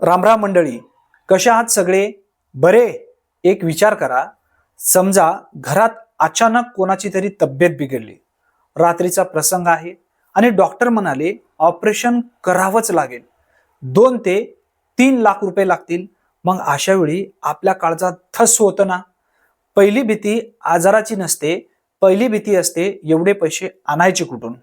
रामराम मंडळी, कशा आहात सगळे? बरे? एक विचार करा, समजा घरात अचानक कोणाची तरी तब्येत बिघडली, रात्रीचा प्रसंग आहे आणि डॉक्टर म्हणाले ऑपरेशन करावंच लागेल, 2 ते 3 लाख रुपये लागतील. मग अशा वेळी आपल्या काळजात थस होतं ना. पहिली भीती आजाराची नसते, पहिली भीती असते एवढे पैसे आणायचे कुठून.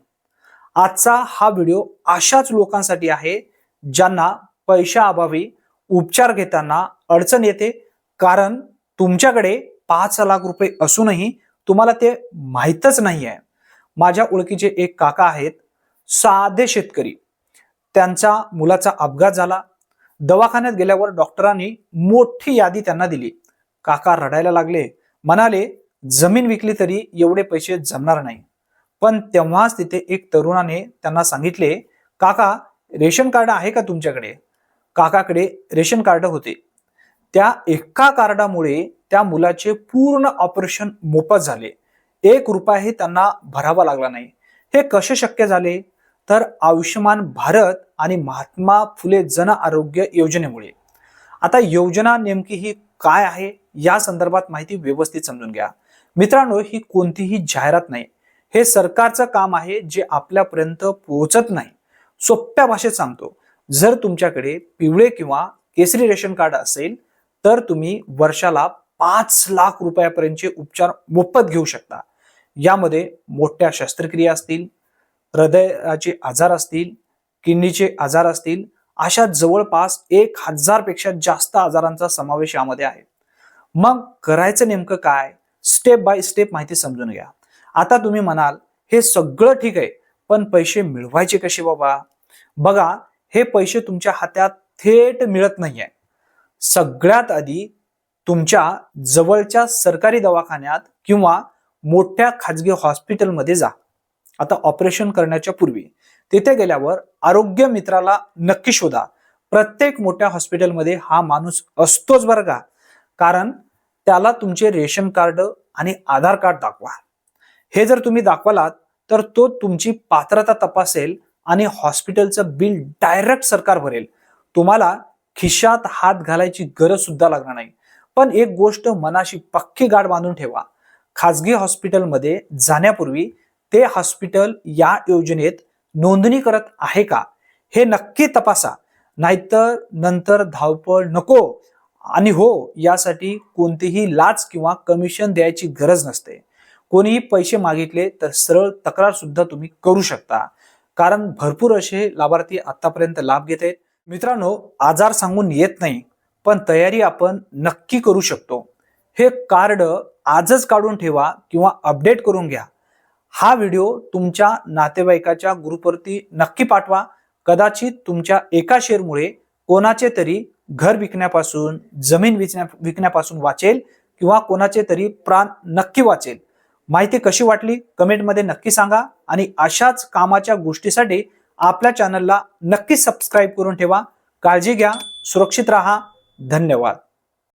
आजचा हा व्हिडिओ अशाच लोकांसाठी आहे ज्यांना पैशाअभावी उपचार घेताना अडचण येते, कारण तुमच्याकडे 5 लाख रुपये असूनही तुम्हाला ते माहीतच नाही आहे. माझ्या ओळखीचे एक काका आहेत, साधे शेतकरी. त्यांच्या मुलाचा अपघात झाला. दवाखान्यात गेल्यावर डॉक्टरांनी मोठी यादी त्यांना दिली. काका रडायला लागले, म्हणाले जमीन विकली तरी एवढे पैसे जमणार नाही. पण तेव्हाच तिथे एक तरुणाने त्यांना सांगितले, काका रेशन कार्ड आहे का तुमच्याकडे? काकाकडे रेशन कार्ड होते. त्या एका कार्डामुळे त्या मुलाचे पूर्ण ऑपरेशन मोफत झाले. 1 रुपयाही त्यांना भरावा लागला नाही. हे कसे शक्य झाले? तर आयुष्यमान भारत आणि महात्मा फुले जन आरोग्य योजनेमुळे. आता योजना नेमकी ही काय आहे या संदर्भात माहिती व्यवस्थित समजून घ्या. मित्रांनो, ही कोणतीही जाहिरात नाही, हे सरकारचं काम आहे जे आपल्यापर्यंत पोहोचत नाही. सोप्या भाषेत सांगतो, जर तुमच्याकडे पिवळे किंवा केसरी रेशन कार्ड असेल तर तुम्ही वर्षाला 5 लाख रुपयापर्यंतचे उपचार मोफत घेऊ शकता. यामध्ये मोठ्या शस्त्रक्रिया असतील, हृदयाचे आजार असतील, किडनीचे आजार असतील, अशा जवळपास 1000 पेक्षा जास्त आजारांचा समावेश यामध्ये आहे. मग करायचं नेमकं काय? स्टेप बाय स्टेप माहिती समजून घ्या. आता तुम्ही म्हणाल हे सगळं ठीक आहे, पण पैसे मिळवायचे कसे बाबा? बघा, हे पैसे तुमच्या हातात थेट मिळत नाहीये. सगळ्यात आधी तुमच्या जवळच्या सरकारी दवाखान्यात किंवा मोठ्या खाजगी हॉस्पिटलमध्ये जा. आता ऑपरेशन करण्याच्या पूर्वी तिथे गेल्यावर आरोग्य मित्राला नक्की शोधा. प्रत्येक मोठ्या हॉस्पिटलमध्ये हा माणूस असतोच बरं का, कारण त्याला तुमचे रेशन कार्ड आणि आधार कार्ड दाखवा. हे जर तुम्ही दाखवलात तर तो तुमची पात्रता तपासेल आणि हॉस्पिटलचं बिल डायरेक्ट सरकार भरेल. तुम्हाला खिशात हात घालायची गरज सुद्धा लागणार नाही. पण एक गोष्ट मनाशी पक्की गाठ बांधून ठेवा, खाजगी हॉस्पिटलमध्ये जाण्यापूर्वी ते हॉस्पिटल या योजनेत नोंदणी करत आहे का हे नक्की तपासा. नाहीतर नंतर धावपळ नको. आणि हो, यासाठी कोणतीही लाच किंवा कमिशन द्यायची गरज नसते. कोणीही पैसे मागितले तर सरळ तक्रार सुद्धा तुम्ही करू शकता, कारण भरपूर असे लाभार्थी आतापर्यंत लाभ घेत आहेत. मित्रांनो, आजार सांगून येत नाही, पण तयारी आपण नक्की करू शकतो. हे कार्ड आजच काढून ठेवा किंवा अपडेट करून घ्या. हा व्हिडिओ तुमच्या नातेवाईकाच्या ग्रुपवरती नक्की पाठवा. कदाचित तुमच्या एका शेअरमुळे कोणाचे तरी घर विकण्यापासून, जमीन विकण्यापासून वाचेल किंवा कोणाचे तरी प्राण नक्की वाचेल. माहिती कशी वाटली कमेंटमध्ये नक्की सांगा आणि अशाच कामाच्या गोष्टीसाठी आपल्या चॅनलला नक्की सबस्क्राईब करून ठेवा. काळजी घ्या, सुरक्षित राहा. धन्यवाद.